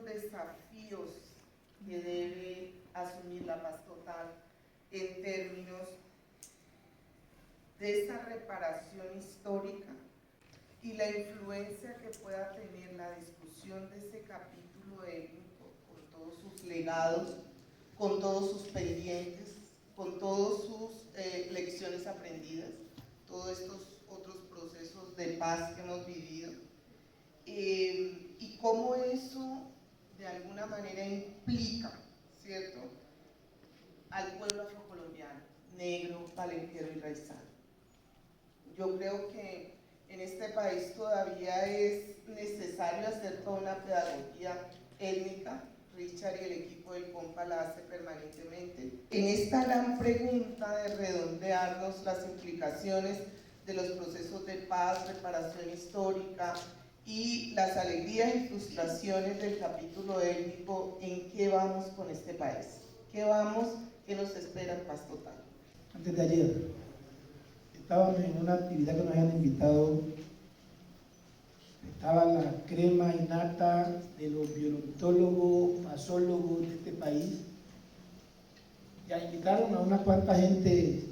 los desafíos que debe asumir la paz total en términos de esa reparación histórica y la influencia que pueda tener la discusión de ese capítulo étnico con todos sus legados, con todos sus pendientes, con todas sus lecciones aprendidas, todos estos otros procesos de paz que hemos vivido, y cómo eso de alguna manera implica, ¿cierto?, al pueblo afrocolombiano, negro, palenquero y raizal. Yo creo que en este país todavía es necesario hacer toda una pedagogía étnica. Richard y el equipo del COMPA la hace permanentemente. En esta gran pregunta de redondearnos las implicaciones de los procesos de paz, reparación histórica y las alegrías y frustraciones del capítulo étnico, ¿en qué vamos con este país? ¿Qué vamos? ¿Qué nos espera en paz total? Antes de ayer, estábamos en una actividad que nos habían invitado. Estaba la crema innata de los violentólogos, masólogos de este país. Ya invitaron a una cuanta gente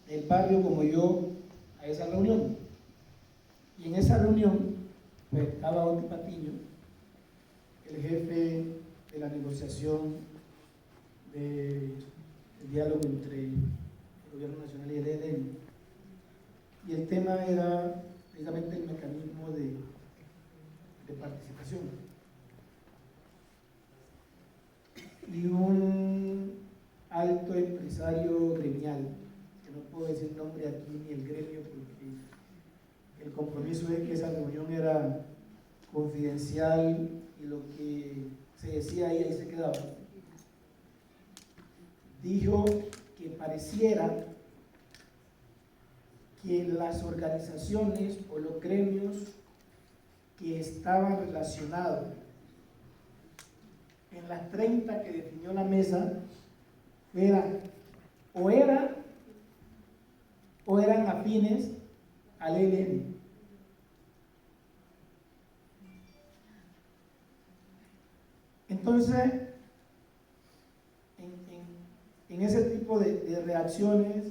del barrio como yo a esa reunión. Y en esa reunión pues, estaba Oti Patiño, el jefe de la negociación del diálogo entre el gobierno nacional y el ELN. Y el tema era precisamente el mecanismo de participación. Y un alto empresario gremial, que no puedo decir nombre aquí ni el gremio porque el compromiso es que esa reunión era confidencial y lo que se decía ahí se quedaba, dijo que pareciera que las organizaciones o los gremios que estaban relacionados en las 30 que definió la mesa eran afines al ELN. Entonces, en ese tipo de reacciones,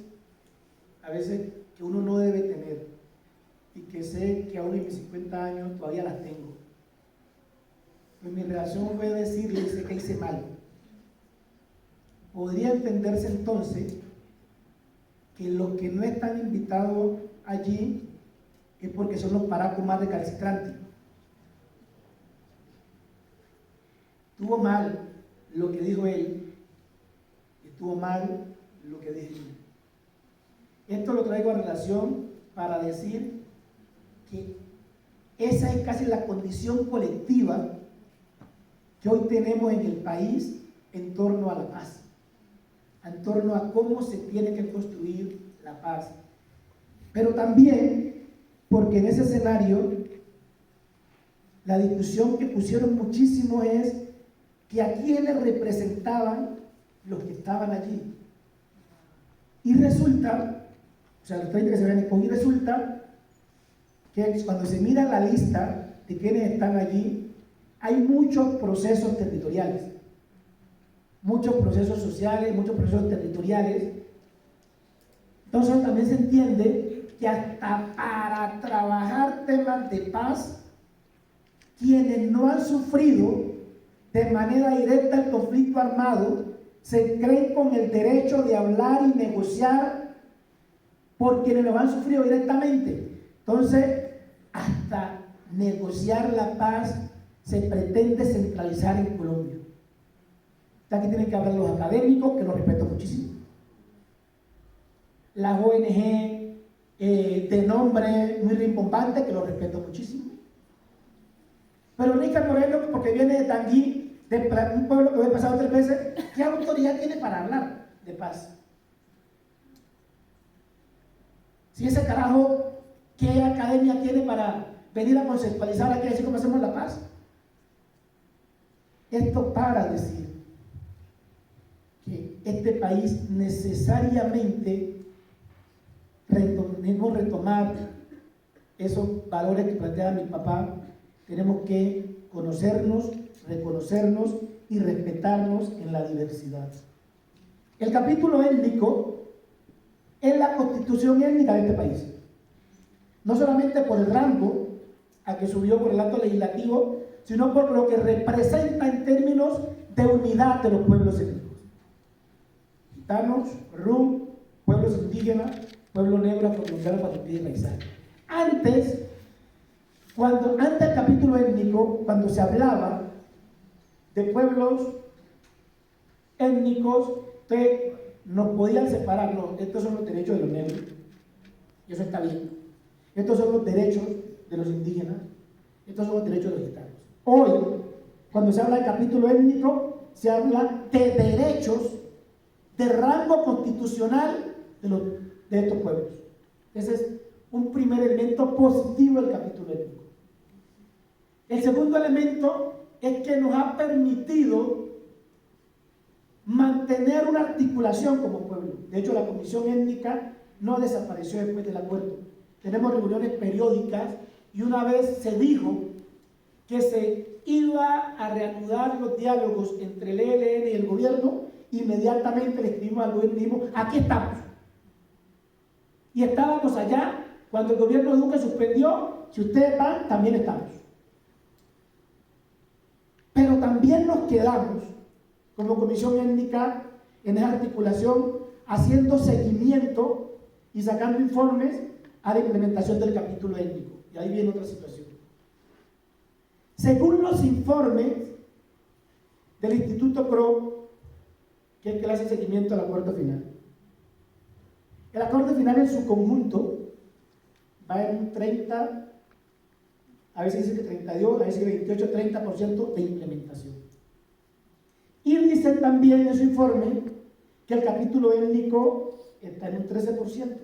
a veces que uno no debe tener, y que sé que aún en mis 50 años todavía las tengo, pues mi reacción fue decirle, sé que hice mal. Podría entenderse entonces que los que no están invitados allí es porque son los paracos más recalcitrantes. Estuvo mal lo que dijo él, estuvo mal lo que dije yo. Esto lo traigo a relación para decir que esa es casi la condición colectiva que hoy tenemos en el país en torno a la paz, en torno a cómo se tiene que construir la paz. Pero también porque en ese escenario la discusión que pusieron muchísimo es que a quienes representaban los que estaban allí. Y resulta, o sea, los 30 que se ven con, y resulta que cuando se mira la lista de quienes están allí, hay muchos procesos territoriales, muchos procesos sociales, muchos procesos territoriales. Entonces también se entiende que hasta para trabajar temas de paz, quienes no han sufrido de manera directa el conflicto armado, se creen con el derecho de hablar y negociar por quienes lo han sufrido directamente. Entonces, hasta negociar la paz se pretende centralizar en Colombia. Aquí tienen que hablar los académicos, que los respeto muchísimo, las ONG de nombre muy rimbombante, que los respeto muchísimo, pero Nícar Moreno, porque viene de Tanguí, de un pueblo que he pasado 3 veces, ¿qué autoridad tiene para hablar de paz? Si ese carajo, ¿qué academia tiene para venir a conceptualizar aquí, así como hacemos la paz? Esto para decir que este país necesariamente debemos retomar esos valores que planteaba mi papá. Tenemos que conocernos, reconocernos y respetarnos en la diversidad. El capítulo étnico es la constitución étnica de este país. No solamente por el rango a que subió por el acto legislativo, sino por lo que representa en términos de unidad de los pueblos étnicos. Gitanos, rum, pueblos indígenas, pueblo negro, afrocolombiano, patupí y raizal. Antes del capítulo étnico, cuando se hablaba de pueblos étnicos, nos podían separar. No, estos son los derechos de los negros, y eso está bien. Estos son los derechos de los indígenas, estos son los derechos de los gitanos. Hoy, cuando se habla de capítulo étnico, se habla de derechos de rango constitucional de estos pueblos. Ese es un primer elemento positivo del capítulo étnico. El segundo elemento es que nos ha permitido mantener una articulación como pueblo. De hecho, la comisión étnica no desapareció después del acuerdo. Tenemos reuniones periódicas y una vez se dijo que se iba a reanudar los diálogos entre el ELN y el gobierno, inmediatamente le escribimos al gobierno y dijimos, aquí estamos. Y estábamos allá cuando el gobierno de Duque suspendió, si ustedes van, también estamos. Pero también nos quedamos como comisión étnica en esa articulación, haciendo seguimiento y sacando informes a la implementación del capítulo étnico. Y ahí viene otra situación. Según los informes del Instituto CRO, que es el que le hace seguimiento al acuerdo final, el acuerdo final en su conjunto va en un 30, a veces dice que 32, a veces 28, 30% de implementación. Y dicen también en su informe que el capítulo étnico está en un 13%.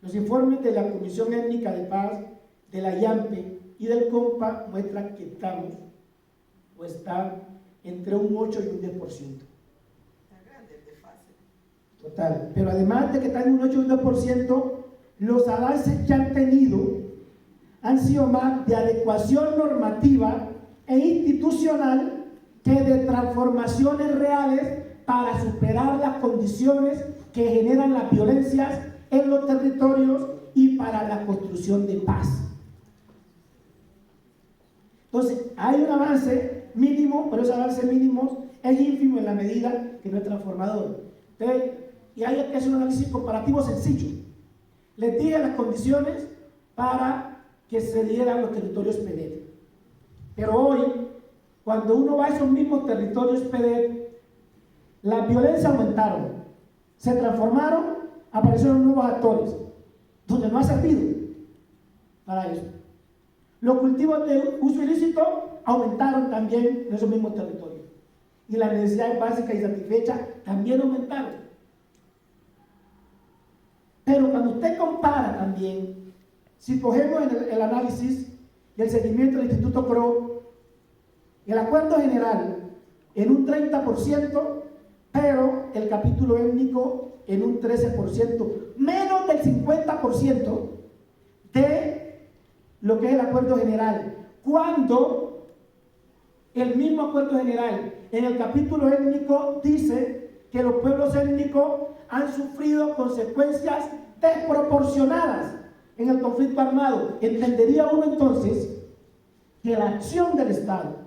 Los informes de la Comisión Étnica de Paz, de la IAMPE y del COMPA muestran que estamos o está entre un 8 y un 10%. Está grande el desfase. Total. Pero además de que está en un 8 y un 10%, los avances que han tenido han sido más de adecuación normativa e institucional que de transformaciones reales para superar las condiciones que generan las violencias en los territorios y para la construcción de paz. Entonces, hay un avance mínimo, pero ese avance mínimo es ínfimo en la medida que no es transformador. Entonces, y hay que hacer un análisis comparativo sencillo. Les dije las condiciones para que se dieran los territorios PEDET. Pero hoy, cuando uno va a esos mismos territorios PEDET, las violencias aumentaron, se transformaron, aparecieron nuevos actores, donde no ha servido para eso. Los cultivos de uso ilícito aumentaron también en esos mismos territorios. Y las necesidades básicas y satisfechas también aumentaron. Pero cuando usted compara también, si cogemos el análisis y el seguimiento del Instituto CRO, el acuerdo general en un 30%, pero el capítulo étnico en un 13%, menos del 50% de lo que es el acuerdo general, cuando el mismo acuerdo general en el capítulo étnico dice que los pueblos étnicos han sufrido consecuencias desproporcionadas en el conflicto armado. Entendería uno entonces que la acción del Estado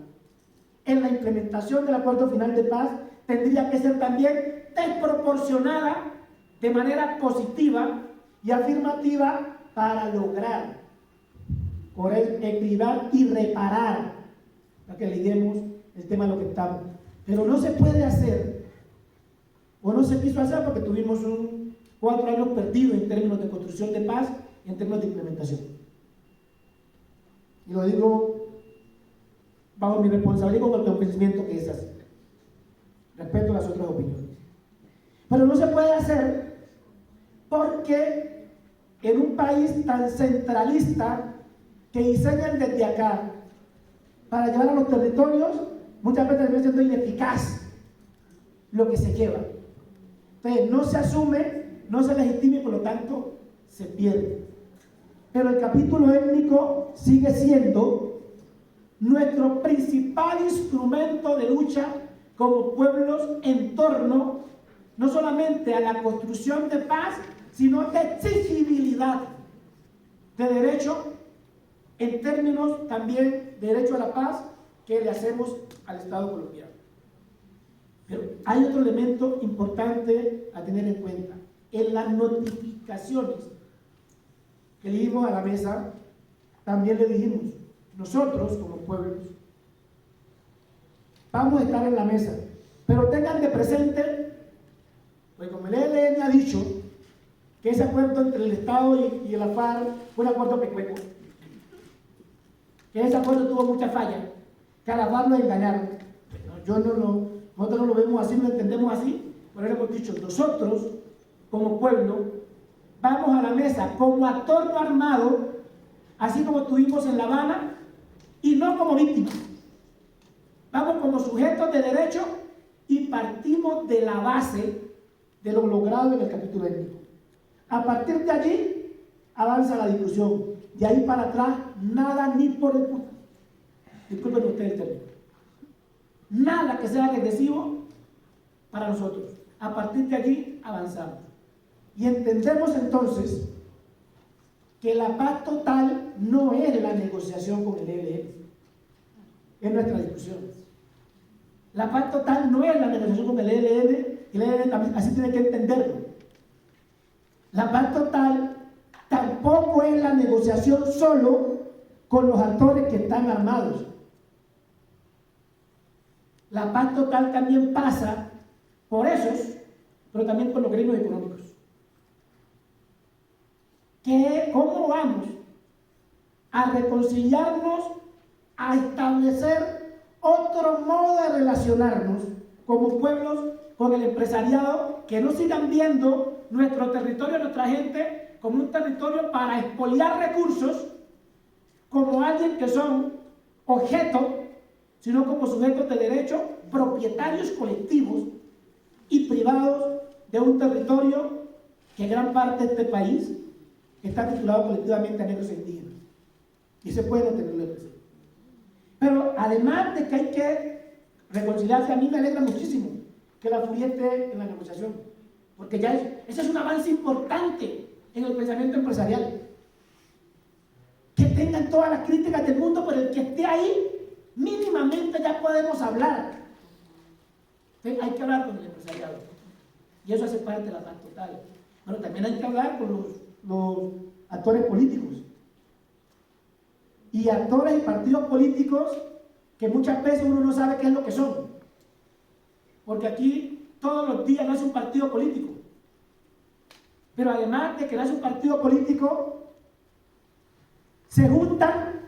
en la implementación del acuerdo final de paz tendría que ser también desproporcionada de manera positiva y afirmativa para lograr por equilibrar y reparar, para que liguemos el tema de lo que estamos. Pero no se puede hacer, o no se quiso hacer porque tuvimos 4 años perdidos en términos de construcción de paz y en términos de implementación. Y lo digo bajo mi responsabilidad y con el convencimiento que es así. Respeto a las otras opiniones. Pero no se puede hacer porque en un país tan centralista que diseñan desde acá para llevar a los territorios, muchas veces viene siendo ineficaz lo que se lleva. Entonces no se asume, no se legitima y por lo tanto se pierde. Pero el capítulo étnico sigue siendo nuestro principal instrumento de lucha como pueblos en torno no solamente a la construcción de paz, sino de exigibilidad de derecho, en términos también de derecho a la paz que le hacemos al Estado colombiano. Pero hay otro elemento importante a tener en cuenta. En las notificaciones que le dimos a la mesa, también le dijimos, nosotros como pueblos vamos a estar en la mesa, pero tengan de presente, pues como el ELN ha dicho, que ese acuerdo entre el Estado y la FARC fue un acuerdo pecueco, que ese acuerdo tuvo muchas fallas, que a la FARC lo engañaron. Nosotros no lo vemos así, no lo entendemos así, pero hemos dicho, nosotros como pueblo vamos a la mesa como actor no armado, así como tuvimos en La Habana, y no como víctimas. Vamos como sujetos de derecho y partimos de la base de lo logrado en el capítulo étnico. A partir de allí avanza la discusión. De ahí para atrás, nada ni por el puto. Disculpen ustedes el término. Nada que sea regresivo para nosotros. A partir de allí avanzamos. Y entendemos entonces que la paz total no es la negociación con el ELN. Es nuestra discusión. La paz total no es la negociación con el ELN, y el ELN también así tiene que entenderlo. La paz total tampoco es la negociación solo con los actores que están armados. La paz total también pasa por esos, pero también por los gremios económicos. ¿Cómo vamos a reconciliarnos, a establecer otro modo de relacionarnos como pueblos con el empresariado, que no sigan viendo nuestro territorio, nuestra gente, como un territorio para expoliar recursos, como alguien que son objetos, sino como sujetos de derecho, propietarios colectivos y privados de un territorio que gran parte de este país está titulado colectivamente a negros e indígenas. Y se puede tenerlo en presente. Pero además de que hay que reconciliarse, a mí me alegra muchísimo que la FURIE esté en la negociación, porque ya ese es un avance importante en el pensamiento empresarial. Que tengan todas las críticas del mundo, pero el que esté ahí, mínimamente ya podemos hablar. Entonces, hay que hablar con el empresariado, y eso hace parte de la paz total. Pero también hay que hablar con los actores políticos. Y actores y partidos políticos que muchas veces uno no sabe qué es lo que son. Porque aquí todos los días nace un partido político. Pero además de que nace un partido político, se juntan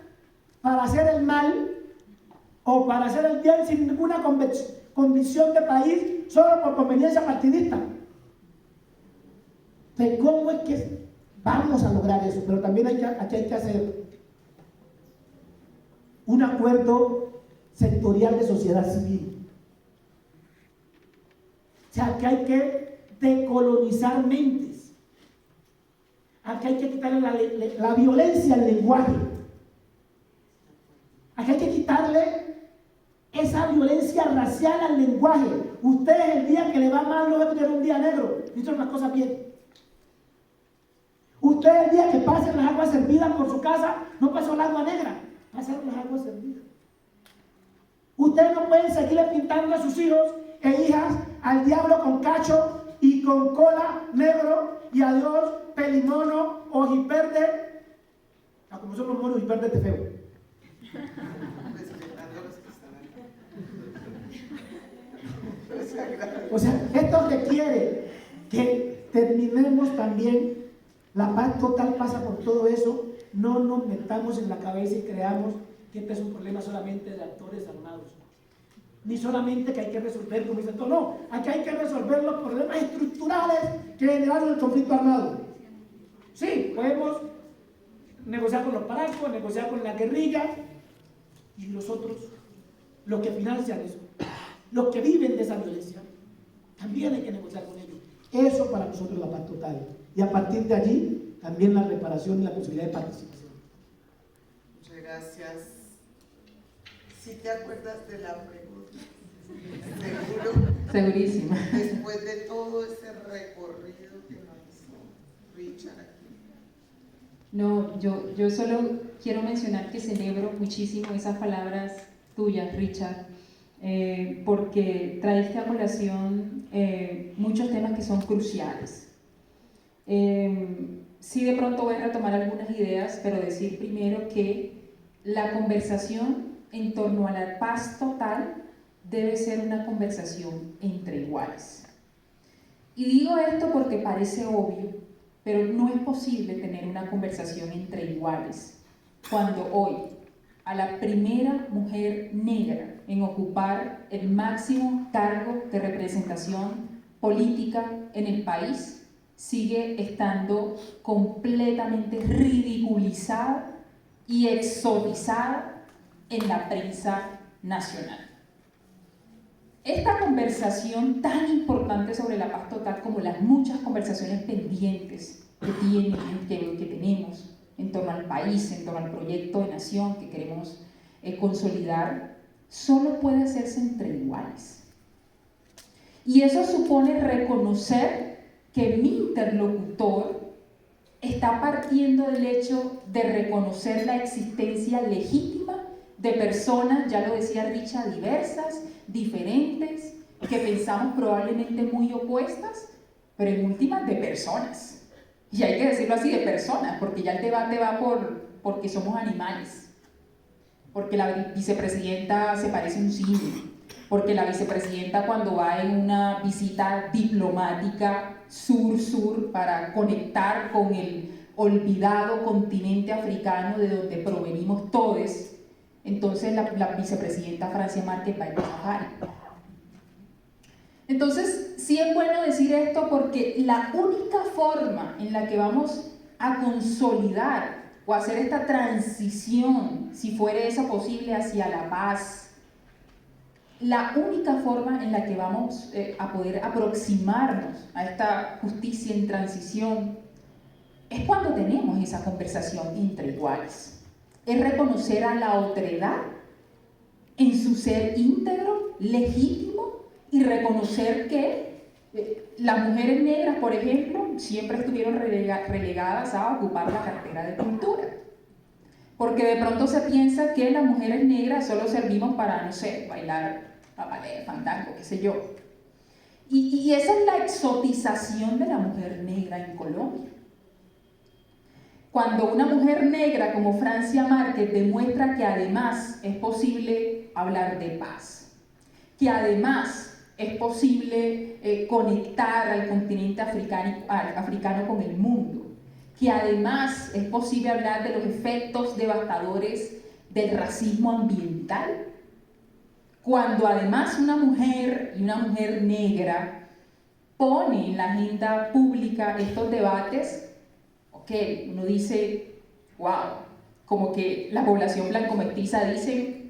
para hacer el mal o para hacer el bien sin ninguna convicción de país, solo por conveniencia partidista. Entonces, ¿cómo es que vamos a lograr eso? Pero también aquí hay que hacer un acuerdo sectorial de sociedad civil. O sea, que hay que decolonizar mentes. Aquí hay que quitarle la violencia al lenguaje. Aquí hay que quitarle esa violencia racial al lenguaje. Usted el día que le va mal no va a tener un día negro, hizo las cosas bien. Usted el día que pasen las aguas servidas por su casa, no pasó el agua negra, pasaron las aguas servidas. Ustedes no pueden seguirle pintando a sus hijos e hijas al diablo con cacho y con cola negro y a Dios pelimono, ojiverde, como son los monos ojivverdes de feo. O sea, esto requiere que terminemos también. La paz total pasa por todo eso. No nos metamos en la cabeza y creamos que este es un problema solamente de actores armados, ni solamente que hay que resolver, como dicen todos, no, aquí hay que resolver los problemas estructurales que generaron el conflicto armado. Sí, podemos negociar con los parancos, negociar con la guerrilla, y los otros, los que financian eso, los que viven de esa violencia, también hay que negociar con ellos. Eso para nosotros es la paz total. Y a partir de allí, también la reparación y la posibilidad de participación. Muchas gracias. Si te acuerdas de la pregunta, seguro, Segurísima. después de todo ese recorrido que nos hizo Richard aquí. No, yo solo quiero mencionar que celebro muchísimo esas palabras tuyas, Richard, porque traiste a colación muchos temas que son cruciales. Sí, de pronto voy a retomar algunas ideas, pero decir primero que la conversación en torno a la paz total debe ser una conversación entre iguales. Y digo esto porque parece obvio, pero no es posible tener una conversación entre iguales cuando hoy a la primera mujer negra en ocupar el máximo cargo de representación política en el país sigue estando completamente ridiculizada y exotizada en la prensa nacional. Esta conversación tan importante sobre la paz total, como las muchas conversaciones pendientes que tenemos en torno al país, en torno al proyecto de nación que queremos consolidar, solo puede hacerse entre iguales. Y eso supone reconocer que mi interlocutor está partiendo del hecho de reconocer la existencia legítima de personas, ya lo decía Richard, diversas, diferentes, que pensamos probablemente muy opuestas, pero en últimas de personas. Y hay que decirlo así, de personas, porque ya el debate va porque somos animales, porque la vicepresidenta se parece a un simio, porque la vicepresidenta cuando va en una visita diplomática sur-sur para conectar con el olvidado continente africano de donde provenimos todos, entonces la vicepresidenta Francia Márquez va a trabajar. Entonces, sí es bueno decir esto porque la única forma en la que vamos a consolidar o hacer esta transición, si fuera esa posible, hacia la paz, la única forma en la que vamos a poder aproximarnos a esta justicia en transición es cuando tenemos esa conversación entre iguales. Es reconocer a la otredad en su ser íntegro, legítimo, y reconocer que las mujeres negras, por ejemplo, siempre estuvieron relegadas a ocupar la cartera de cultura. Porque de pronto se piensa que las mujeres negras solo servimos para, no sé, bailar ballet, fandango, qué sé yo. Y esa es la exotización de la mujer negra en Colombia. Cuando una mujer negra como Francia Márquez demuestra que además es posible hablar de paz, que además es posible conectar al continente africano con el mundo, que además es posible hablar de los efectos devastadores del racismo ambiental, cuando además una mujer y una mujer negra pone en la agenda pública estos debates, uno dice, wow, como que la población blanco-mestiza dice,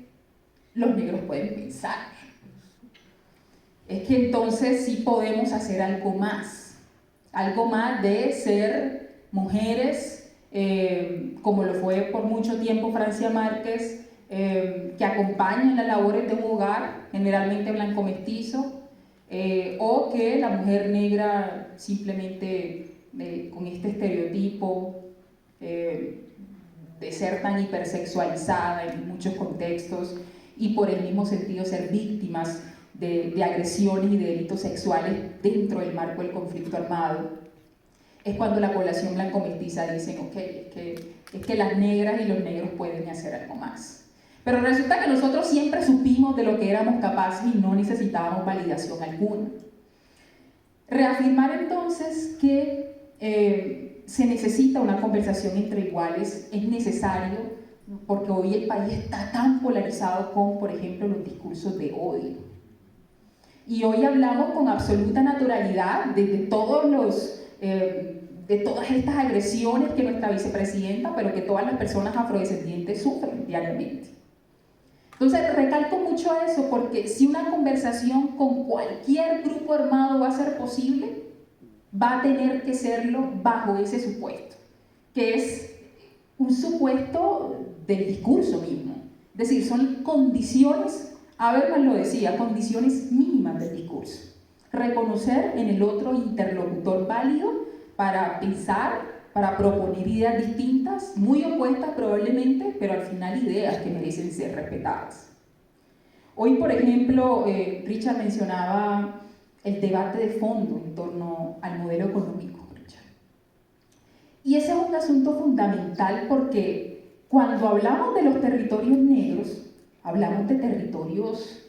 los negros pueden pensar. Es que entonces sí podemos hacer algo más de ser mujeres, como lo fue por mucho tiempo Francia Márquez, que acompañan las labores de un hogar, generalmente blanco-mestizo, o que la mujer negra simplemente con este estereotipo de ser tan hipersexualizada en muchos contextos y por el mismo sentido ser víctimas de agresiones y de delitos sexuales dentro del marco del conflicto armado, es cuando la población blanco-mestiza dice, ok, es que las negras y los negros pueden hacer algo más. Pero resulta que nosotros siempre supimos de lo que éramos capaces y no necesitábamos validación alguna. Reafirmar entonces que se necesita una conversación entre iguales es necesario porque hoy el país está tan polarizado con, por ejemplo, los discursos de odio. Y hoy hablamos con absoluta naturalidad de todas estas agresiones que nuestra vicepresidenta, pero que todas las personas afrodescendientes sufren diariamente. Entonces recalco mucho eso porque si una conversación con cualquier grupo armado va a ser posible, va a tener que serlo bajo ese supuesto, que es un supuesto del discurso mismo, Es decir, son condiciones, Habermas lo decía, condiciones mínimas del discurso. Reconocer en el otro interlocutor válido para pensar, para proponer ideas distintas, muy opuestas probablemente, pero al final ideas que merecen ser respetadas. Hoy, por ejemplo, Richard mencionaba el debate de fondo en torno al modelo económico, Richard. Y ese es un asunto fundamental porque cuando hablamos de los territorios negros, hablamos de territorios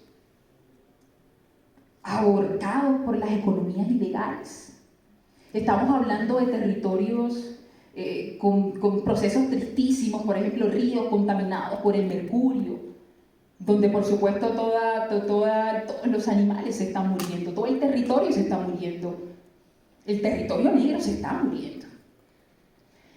ahorcados por las economías ilegales. Estamos hablando de territorios con procesos tristísimos, por ejemplo, ríos contaminados por el mercurio, donde por supuesto todos los animales se están muriendo, todo el territorio se está muriendo, el territorio negro se está muriendo.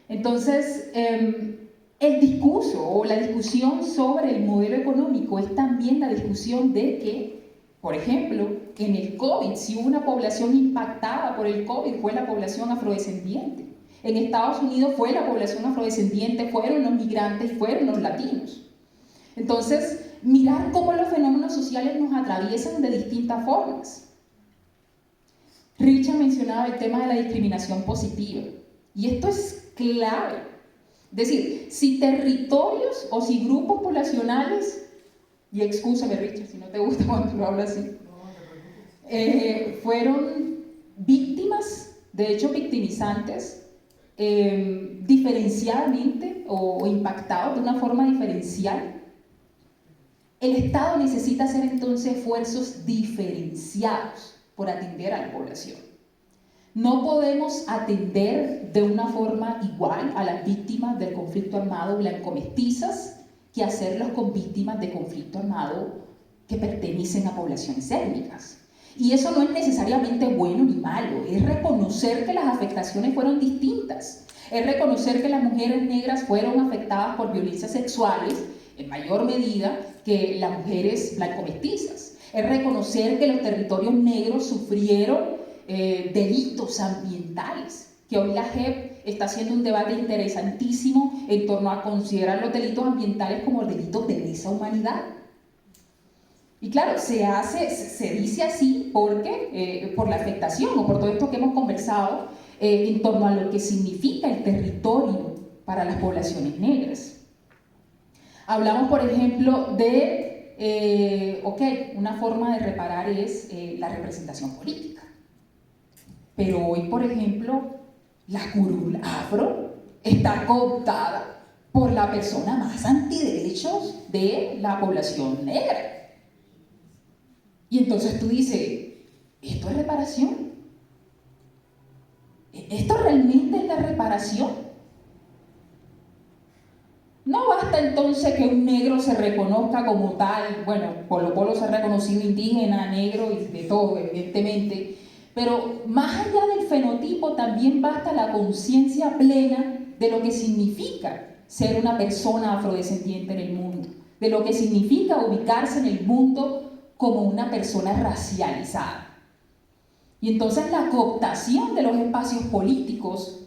Entonces, el discurso o la discusión sobre el modelo económico es también la discusión de que, por ejemplo, en el COVID, si hubo una población impactada por el COVID, fue la población afrodescendiente. En Estados Unidos fue la población afrodescendiente, fueron los migrantes, fueron los latinos. Entonces, mirar cómo los fenómenos sociales nos atraviesan de distintas formas. Richard mencionaba el tema de la discriminación positiva, y esto es clave. Es decir, si territorios o si grupos poblacionales, y excúsame Richard si no te gusta cuando lo hablo así, fueron víctimas, de hecho victimizantes, diferenciadamente o impactados de una forma diferencial, el Estado necesita hacer entonces esfuerzos diferenciados por atender a la población. No podemos atender de una forma igual a las víctimas del conflicto armado blanco-mestizas que hacerlos con víctimas de conflicto armado que pertenecen a poblaciones étnicas. Y eso no es necesariamente bueno ni malo, es reconocer que las afectaciones fueron distintas, es reconocer que las mujeres negras fueron afectadas por violencias sexuales en mayor medida que las mujeres blanco-mestizas, es reconocer que los territorios negros sufrieron delitos ambientales, que hoy la JEP está haciendo un debate interesantísimo en torno a considerar los delitos ambientales como delitos de lesa humanidad. Y claro, se dice así porque, por la afectación o por todo esto que hemos conversado en torno a lo que significa el territorio para las poblaciones negras. Hablamos, por ejemplo, de, una forma de reparar es la representación política. Pero hoy, por ejemplo, la curul afro está cooptada por la persona más antiderechos de la población negra. Y entonces tú dices, ¿esto es reparación? ¿Esto realmente es la reparación? No basta entonces que un negro se reconozca como tal, bueno, Polo Polo se ha reconocido indígena, negro y de todo, evidentemente, pero más allá del fenotipo también basta la conciencia plena de lo que significa ser una persona afrodescendiente en el mundo, de lo que significa ubicarse en el mundo como una persona racializada. Y entonces la cooptación de los espacios políticos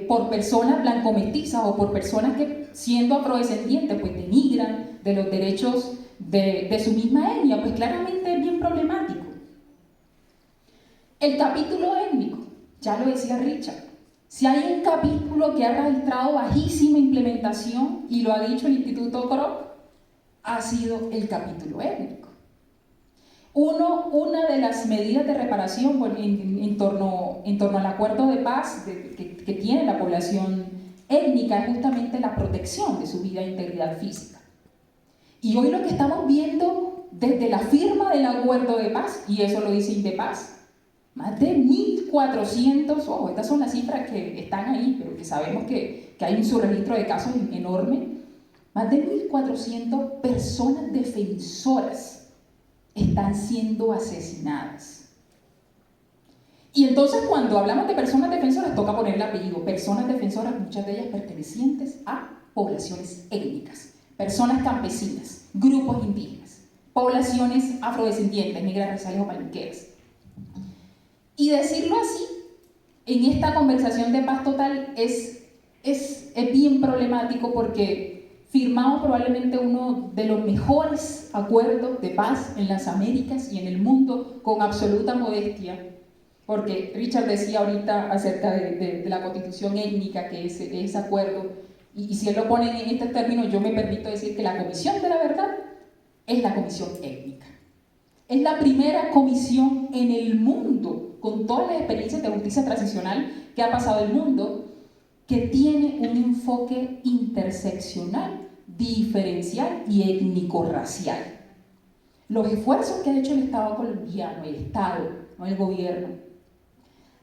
por personas blanco-mestizas o por personas que, siendo afrodescendientes, pues denigran de los derechos de su misma etnia, pues claramente es bien problemático. El capítulo étnico, ya lo decía Richard, si hay un capítulo que ha registrado bajísima implementación, y lo ha dicho el Instituto Kroc, ha sido el capítulo étnico. Una de las medidas de reparación en torno al acuerdo de paz que tiene la población étnica es justamente la protección de su vida e integridad física. Y hoy lo que estamos viendo desde la firma del acuerdo de paz, y eso lo dice Indepaz, más de 1.400, ojo, estas son las cifras que están ahí, pero que sabemos que hay un subregistro de casos enorme, más de 1.400 personas defensoras están siendo asesinadas. Y entonces cuando hablamos de personas defensoras toca ponerle apellido, personas defensoras, muchas de ellas pertenecientes a poblaciones étnicas, personas campesinas, grupos indígenas, poblaciones afrodescendientes, negras, raciales o palenqueras. Y decirlo así, en esta conversación de paz total es bien problemático porque firmamos probablemente uno de los mejores acuerdos de paz en las Américas y en el mundo, con absoluta modestia, porque Richard decía ahorita acerca de la constitución étnica, que es ese acuerdo, y si él lo pone en este término, yo me permito decir que la Comisión de la Verdad es la comisión étnica. Es la primera comisión en el mundo, con todas las experiencias de justicia transicional que ha pasado el mundo, que tiene un enfoque interseccional, diferencial y étnico-racial. Los esfuerzos que ha hecho el Estado colombiano, el Estado, no el gobierno,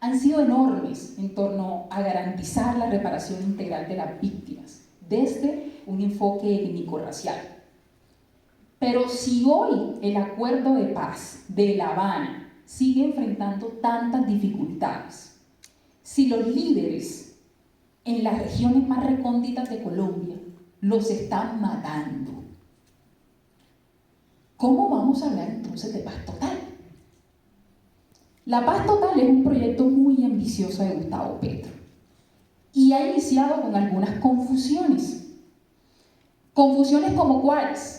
han sido enormes en torno a garantizar la reparación integral de las víctimas, desde un enfoque étnico-racial. Pero si hoy el acuerdo de paz de La Habana sigue enfrentando tantas dificultades, si los líderes en las regiones más recónditas de Colombia los están matando, ¿cómo vamos a hablar entonces de paz total? La paz total es un proyecto muy ambicioso de Gustavo Petro y ha iniciado con algunas confusiones. Confusiones como cuáles.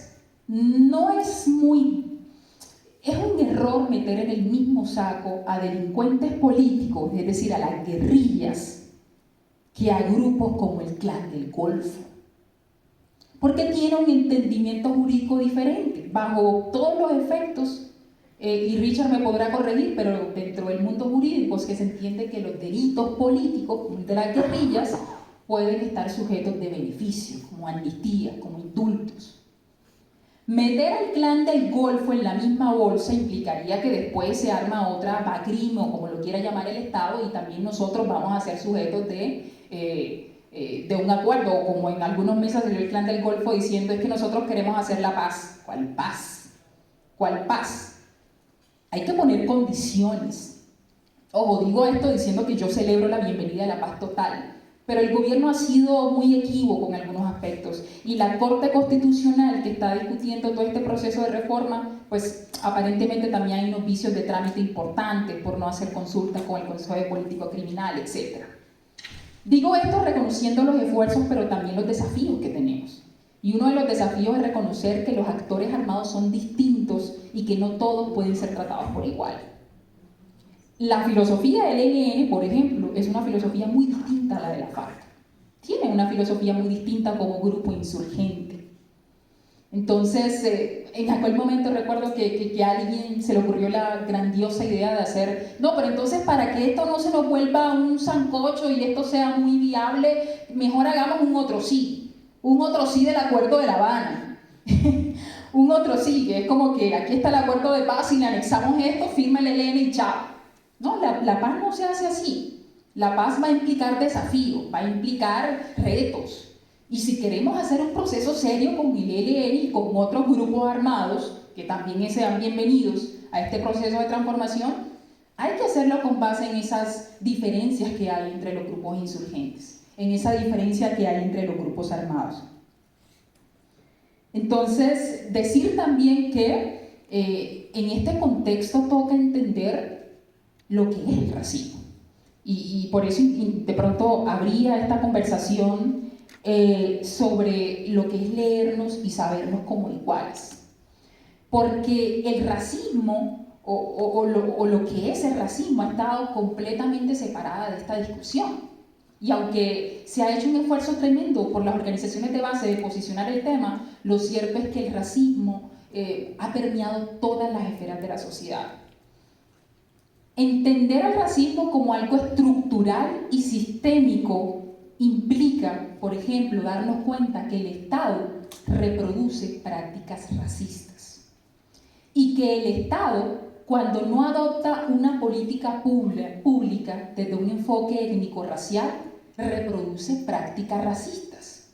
Es un error meter en el mismo saco a delincuentes políticos, es decir, a las guerrillas, que a grupos como el Clan del Golfo, porque tiene un entendimiento jurídico diferente, bajo todos los efectos, y Richard me podrá corregir, pero dentro del mundo jurídico es que se entiende que los delitos políticos de las guerrillas pueden estar sujetos de beneficio, como amnistía, como indultos. Meter al Clan del Golfo en la misma bolsa implicaría que después se arma otra BACRIM, o como lo quiera llamar el Estado, y también nosotros vamos a ser sujetos de un acuerdo, o como en algunos meses salió el Clan del Golfo diciendo es que nosotros queremos hacer la paz. ¿Cuál paz? ¿Cuál paz? Hay que poner condiciones. Ojo, digo esto diciendo que yo celebro la bienvenida de la paz total, pero el gobierno ha sido muy equívoco en algunos aspectos, y la Corte Constitucional, que está discutiendo todo este proceso de reforma, pues aparentemente también hay unos vicios de trámite importantes por no hacer consultas con el Consejo de Político Criminal, etc. Digo esto reconociendo los esfuerzos, pero también los desafíos que tenemos. Y uno de los desafíos es reconocer que los actores armados son distintos y que no todos pueden ser tratados por igual. La filosofía del ELN, por ejemplo, es una filosofía muy distinta a la de la FARC. Tiene una filosofía muy distinta como grupo insurgente. Entonces, en aquel momento recuerdo que a alguien se le ocurrió la grandiosa idea de hacer, no, pero entonces para que esto no se nos vuelva un sancocho y esto sea muy viable, mejor hagamos un otro sí del Acuerdo de La Habana. Un otro sí, que es como que aquí está el acuerdo de paz y le anexamos esto, firma el ELN y chao. No, la paz no se hace así. La paz va a implicar desafíos, va a implicar retos. Y si queremos hacer un proceso serio con el ELN y con otros grupos armados, que también sean bienvenidos a este proceso de transformación, hay que hacerlo con base en esas diferencias que hay entre los grupos insurgentes, en esa diferencia que hay entre los grupos armados. Entonces, decir también que en este contexto toca entender lo que es el racismo. Y por eso de pronto habría esta conversación sobre lo que es leernos y sabernos como iguales. Porque el racismo, o lo que es el racismo, ha estado completamente separada de esta discusión. Y aunque se ha hecho un esfuerzo tremendo por las organizaciones de base de posicionar el tema, lo cierto es que el racismo ha permeado todas las esferas de la sociedad. Entender al racismo como algo estructural y sistémico implica, por ejemplo, darnos cuenta que el Estado reproduce prácticas racistas y que el Estado, cuando no adopta una política pública desde un enfoque étnico-racial, reproduce prácticas racistas.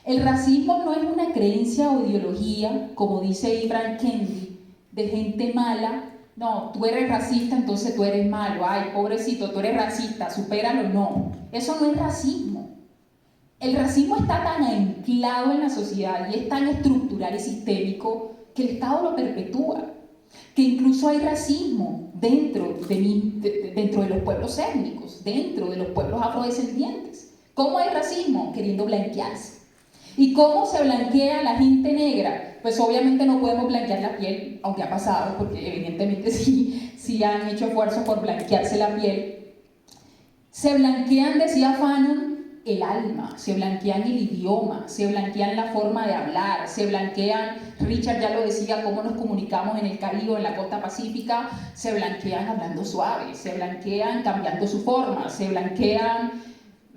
El racismo no es una creencia o ideología, como dice Ibram Kendi, de gente mala. No, tú eres racista, entonces tú eres malo. Ay, pobrecito, tú eres racista, supéralo. No, eso no es racismo. El racismo está tan anclado en la sociedad y es tan estructural y sistémico que el Estado lo perpetúa. Que incluso hay racismo dentro de los pueblos étnicos, dentro de los pueblos afrodescendientes. ¿Cómo hay racismo? Queriendo blanquearse. ¿Y cómo se blanquea a la gente negra? Pues obviamente no podemos blanquear la piel, aunque ha pasado, porque evidentemente sí han hecho esfuerzos por blanquearse la piel. Se blanquean, decía Fanon, el alma, se blanquean el idioma, se blanquean la forma de hablar, se blanquean, Richard ya lo decía, cómo nos comunicamos en el Caribe, en la costa pacífica, se blanquean hablando suave, se blanquean cambiando su forma, se blanquean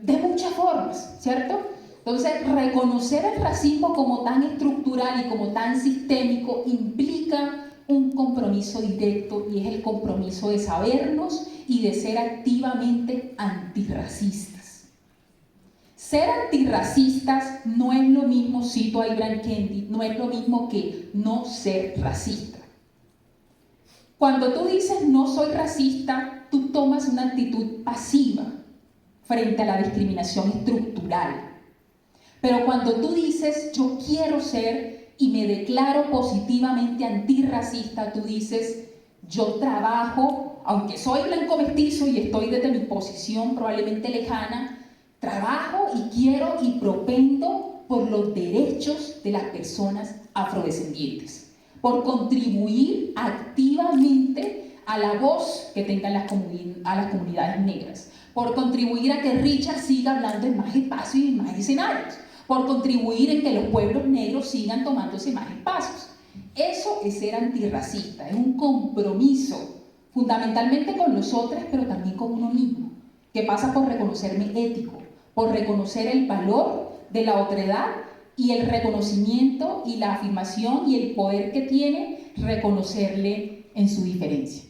de muchas formas, ¿cierto? Entonces, reconocer el racismo como tan estructural y como tan sistémico implica un compromiso directo, y es el compromiso de sabernos y de ser activamente antirracistas. Ser antirracistas no es lo mismo, cito a Ibram Kendi, no es lo mismo que no ser racista. Cuando tú dices no soy racista, tú tomas una actitud pasiva frente a la discriminación estructural. Pero cuando tú dices yo quiero ser y me declaro positivamente antirracista, tú dices yo trabajo, aunque soy blanco mestizo y estoy desde mi posición probablemente lejana, trabajo y quiero y propendo por los derechos de las personas afrodescendientes, por contribuir activamente a la voz que tengan las comunidades negras, por contribuir a que Richard siga hablando en más espacios y en más escenarios, por contribuir en que los pueblos negros sigan tomándose más espacios. Eso es ser antirracista, es un compromiso fundamentalmente con los otros, pero también con uno mismo, que pasa por reconocerme ético, por reconocer el valor de la otredad y el reconocimiento y la afirmación y el poder que tiene reconocerle en su diferencia.